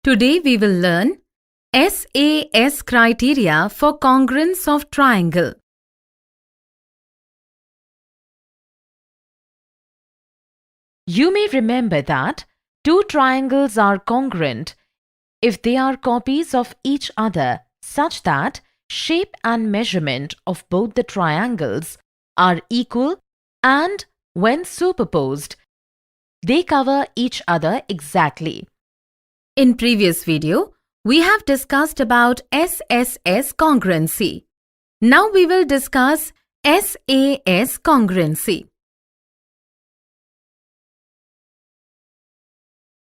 Today we will learn SAS criteria for congruence of triangle. You may remember that two triangles are congruent if they are copies of each other such that shape and measurement of both the triangles are equal, and when superposed, they cover each other exactly. In previous video, we have discussed about SSS congruency. Now we will discuss SAS congruency.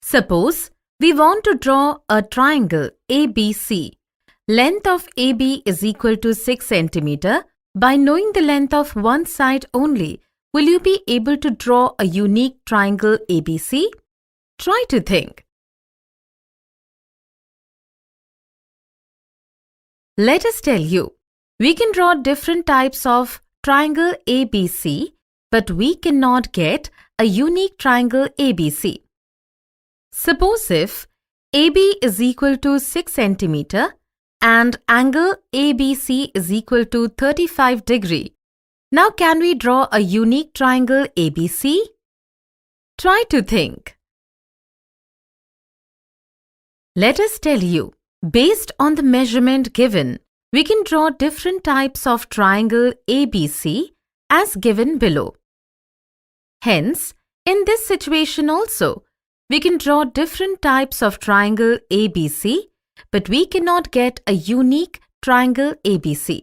Suppose we want to draw a triangle ABC. Length of AB is equal to 6 cm. By knowing the length of one side only, will you be able to draw a unique triangle ABC? Try to think. Let us tell you, we can draw different types of triangle ABC, but we cannot get a unique triangle ABC. Suppose if AB is equal to 6 cm and angle ABC is equal to 35 degree. Now can we draw a unique triangle ABC? Try to think. Let us tell you, based on the measurement given, we can draw different types of triangle ABC as given below. Hence, in this situation also, we can draw different types of triangle ABC, but we cannot get a unique triangle ABC.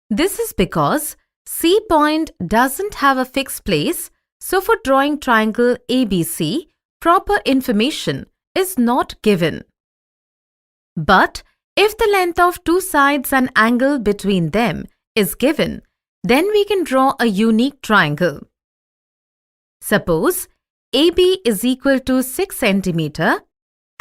This is because C point doesn't have a fixed place, so for drawing triangle ABC, proper information is not given. But if the length of two sides and angle between them is given, then we can draw a unique triangle. Suppose AB is equal to 6 cm,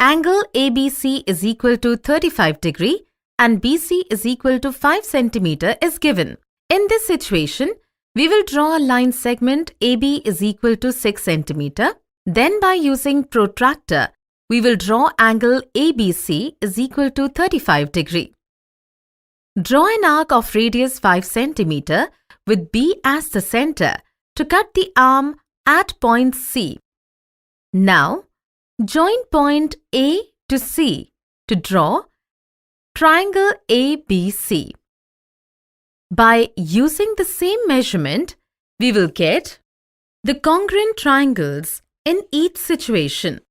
angle ABC is equal to 35 degree and BC is equal to 5 cm is given. In this situation, we will draw a line segment AB is equal to 6 cm. Then by using protractor, we will draw angle ABC is equal to 35 degree. Draw an arc of radius 5 cm with B as the center to cut the arm at point C. Now, join point A to C to draw triangle ABC. By using the same measurement, we will get the congruent triangles in each situation.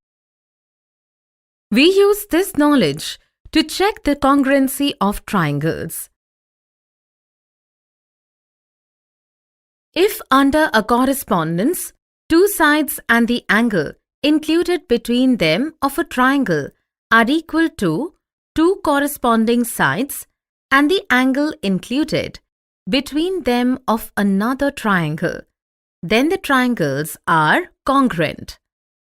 We use this knowledge to check the congruency of triangles. If under a correspondence, two sides and the angle included between them of a triangle are equal to two corresponding sides and the angle included between them of another triangle, then the triangles are congruent.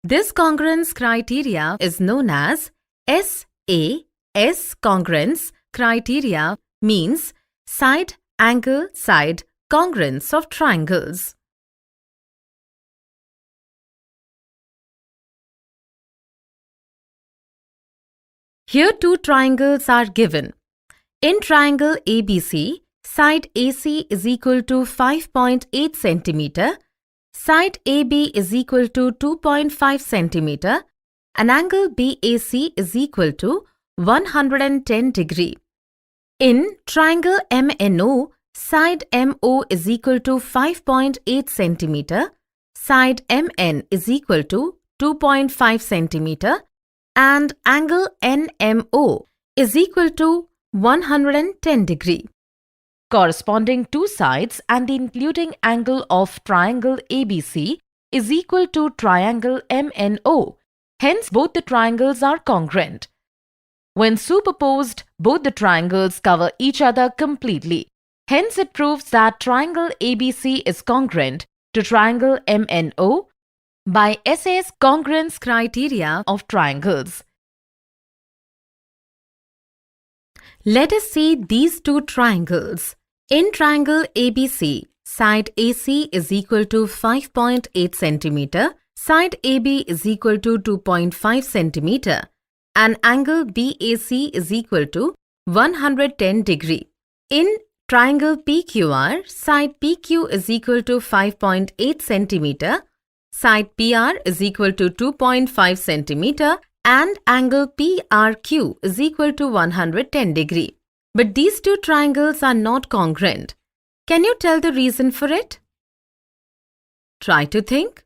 This congruence criteria is known as SAS congruence criteria, means side-angle-side congruence of triangles. Here two triangles are given. In triangle ABC, side AC is equal to 5.8 cm, side AB is equal to 2.5 cm, and angle BAC is equal to 110 degree. In triangle MNO, side MO is equal to 5.8 cm, side MN is equal to 2.5 cm, and angle NMO is equal to 110 degree. Corresponding two sides and the including angle of triangle ABC is equal to triangle MNO. Hence, both the triangles are congruent. When superposed, both the triangles cover each other completely. Hence, it proves that triangle ABC is congruent to triangle MNO by SAS congruence criteria of triangles. Let us see these two triangles. In triangle ABC, side AC is equal to 5.8 cm, side AB is equal to 2.5 cm, and angle BAC is equal to 110 degree. In triangle PQR, side PQ is equal to 5.8 centimeter, side PR is equal to 2.5 centimeter, and angle PRQ is equal to 110 degree. But these two triangles are not congruent. Can you tell the reason for it? Try to think.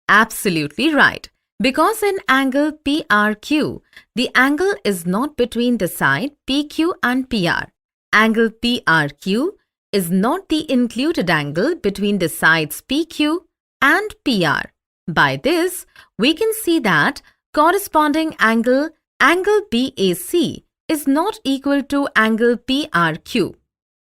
Absolutely right. Because in angle PRQ, the angle is not between the side PQ and PR. Angle PRQ is not the included angle between the sides PQ and PR. By this, we can see that corresponding angle BAC is not equal to angle PRQ.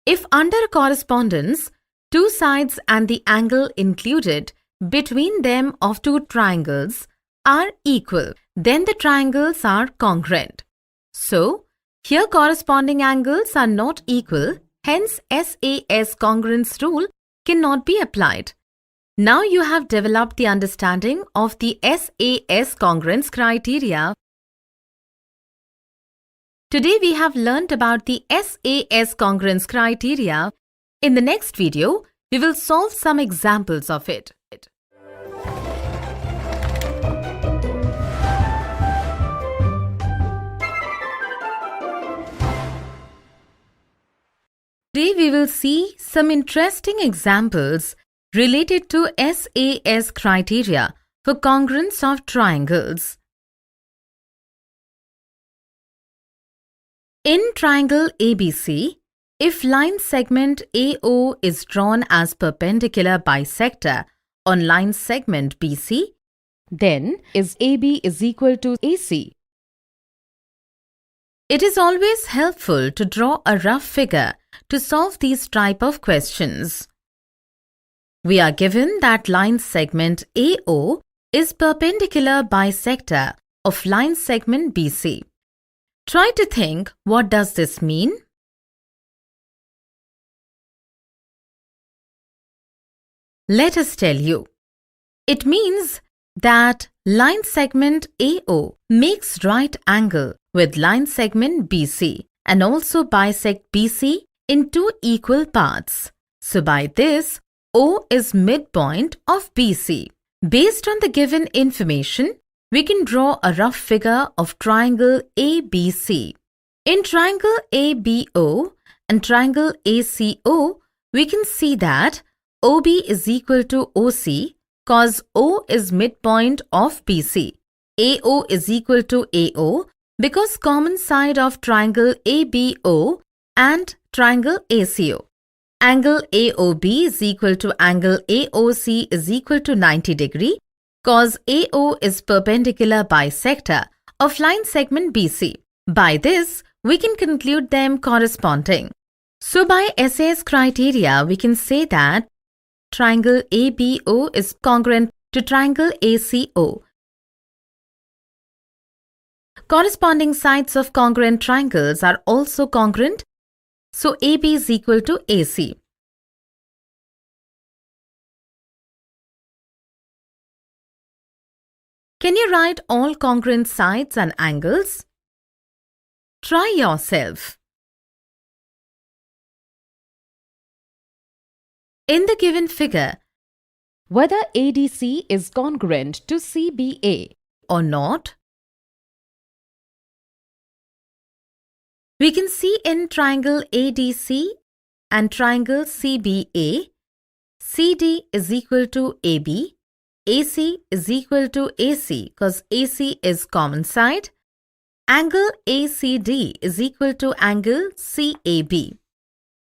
If under correspondence, two sides and the angle included between them of two triangles are equal, then the triangles are congruent. So, here corresponding angles are not equal, hence SAS congruence rule cannot be applied. Now you have developed the understanding of the SAS congruence criteria. Today we have learnt about the SAS congruence criteria. In the next video, we will solve some examples of it. Today we will see some interesting examples related to SAS criteria for congruence of triangles. In triangle ABC, if line segment AO is drawn as perpendicular bisector on line segment BC, Then is AB is equal to AC. it is always helpful to draw a rough figure to solve these type of questions. We are given that line segment AO is perpendicular bisector of line segment BC. Try to think, what does this mean? Let us tell you. It means that line segment AO makes right angle with line segment BC and also bisect BC in two equal parts. So by this, O is midpoint of BC. Based on the given information, we can draw a rough figure of triangle ABC. In triangle ABO and triangle ACO, we can see that OB is equal to OC cause O is midpoint of BC. AO is equal to AO because common side of triangle ABO and triangle ACO. Angle AOB is equal to angle AOC is equal to 90 degree cause AO is perpendicular bisector of line segment BC. By this, we can conclude them corresponding. So by SAS criteria, we can say that triangle ABO is congruent to triangle ACO. Corresponding sides of congruent triangles are also congruent, so AB is equal to AC. Can you write all congruent sides and angles? Try yourself. In the given figure, Whether ADC is congruent to CBA or not, we can see in triangle ADC and triangle CBA, CD is equal to AB, AC is equal to AC because AC is common side. Angle ACD is equal to angle CAB.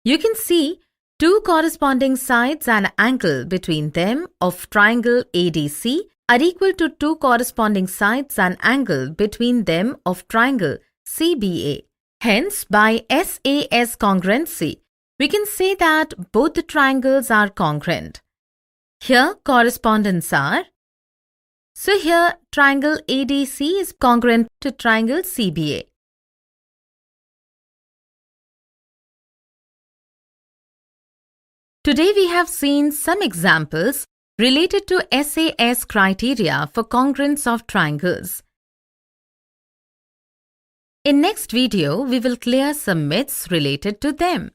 You can see two corresponding sides and angle between them of triangle ADC are equal to two corresponding sides and angle between them of triangle CBA. Hence, by SAS congruency, we can say that both the triangles are congruent. Here, correspondence are. So here, triangle ADC is congruent to triangle CBA. Today we have seen some examples related to SAS criteria for congruence of triangles. In next video, we will clear some myths related to them.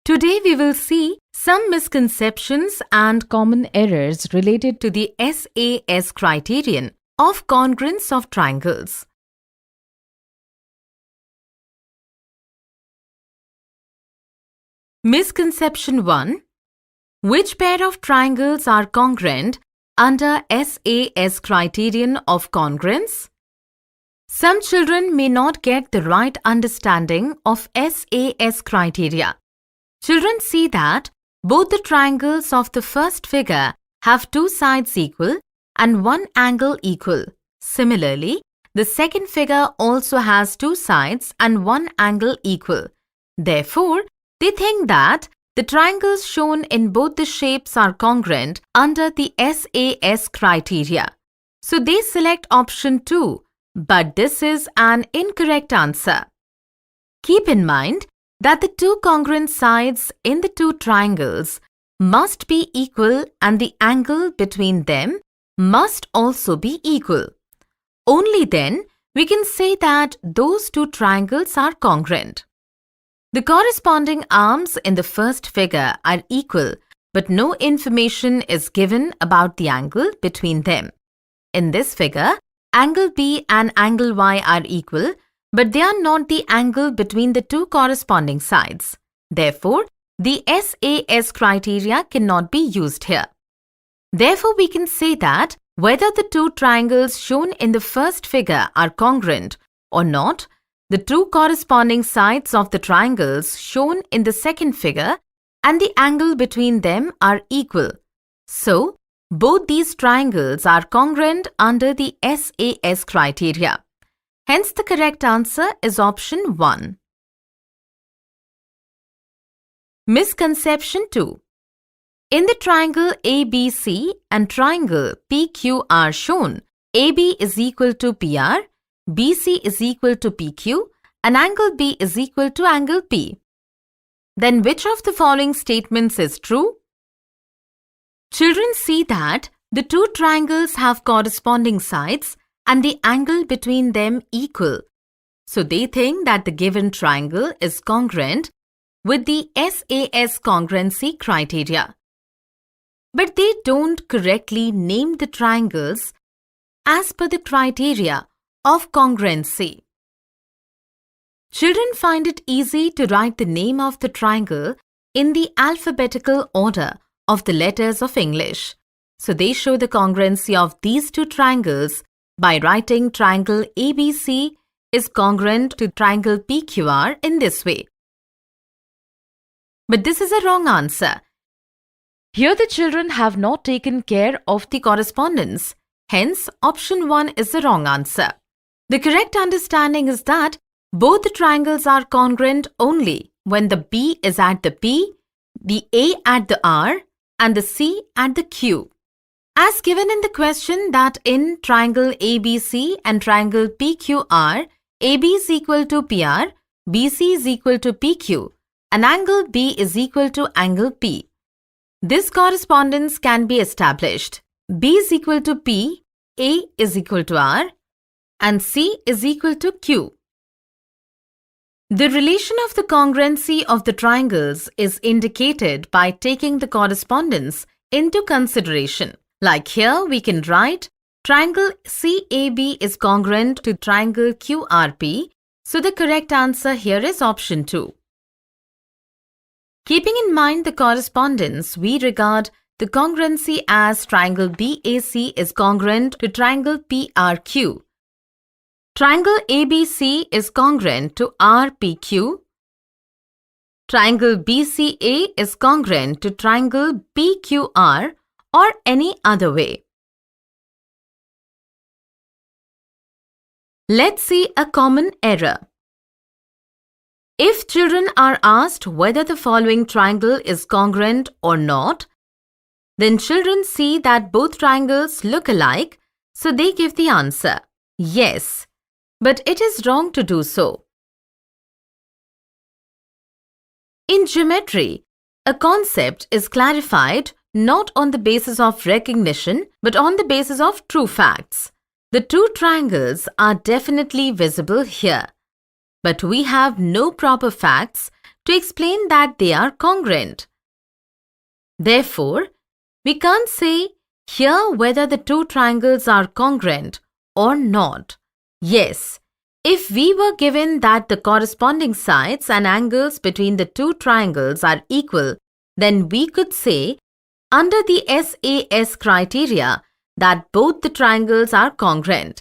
Today we will see some misconceptions and common errors related to the SAS criterion of congruence of triangles. Misconception 1. Which pair of triangles are congruent under SAS criterion of congruence? Some children may not get the right understanding of SAS criteria. Children see that both the triangles of the first figure have two sides equal and one angle equal. Similarly, the second figure also has two sides and one angle equal. Therefore, they think that the triangles shown in both the shapes are congruent under the SAS criteria. So they select option 2, but this is an incorrect answer. Keep in mind that the two congruent sides in the two triangles must be equal and the angle between them must also be equal. Only then we can say that those two triangles are congruent. The corresponding arms in the first figure are equal, but no information is given about the angle between them. In this figure, angle B and angle Y are equal, but they are not the angle between the two corresponding sides. Therefore, the SAS criteria cannot be used here. Therefore, we can say that whether the two triangles shown in the first figure are congruent or not, the two corresponding sides of the triangles shown in the second figure and the angle between them are equal. So, both these triangles are congruent under the SAS criteria. Hence, the correct answer is option 1. Misconception 2. In the triangle ABC and triangle PQR shown, AB is equal to PR, BC is equal to PQ, and angle B is equal to angle P. Then which of the following statements is true? Children see that the two triangles have corresponding sides and the angle between them equal. So they think that the given triangle is congruent with the SAS congruency criteria. But they don't correctly name the triangles as per the criteria of congruency. Children find it easy to write the name of the triangle in the alphabetical order of the letters of English. So they show the congruency of these two triangles by writing triangle ABC is congruent to triangle PQR in this way. But this is a wrong answer. Here the children have not taken care of The correspondence. Hence, option 1 is the wrong answer. The correct understanding is that both the triangles are congruent only when the B is at the P, the A at the R, and the C at the Q. As given in the question that in triangle ABC and triangle PQR, AB is equal to PR, BC is equal to PQ, and angle B is equal to angle P. This correspondence can be established. B is equal to P, A is equal to R, and C is equal to Q. The relation of the congruency of the triangles is indicated by taking the correspondence into consideration. Like here, we can write triangle CAB is congruent to triangle QRP, so the correct answer here is option 2. Keeping in mind the correspondence, we regard the congruency as triangle BAC is congruent to triangle PRQ. Triangle ABC is congruent to RPQ. Triangle BCA is congruent to triangle PQR or any other way. Let's see a common error. If children are asked whether the following triangle is congruent or not, then children see that both triangles look alike, so they give the answer. Yes, but it is wrong to do so. In geometry, a concept is clarified not on the basis of recognition but on the basis of true facts. The two triangles are definitely visible here, but we have no proper facts to explain that they are congruent. Therefore, we can't say here whether the two triangles are congruent or not. Yes, if we were given that the corresponding sides and angles between the two triangles are equal, then we could say, under the SAS criteria, that both the triangles are congruent.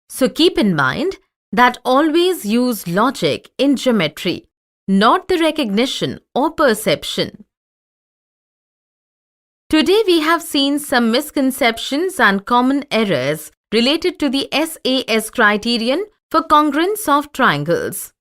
So keep in mind that always use logic in geometry, not the recognition or perception. Today we have seen some misconceptions and common errors related to the SAS criterion for congruence of triangles.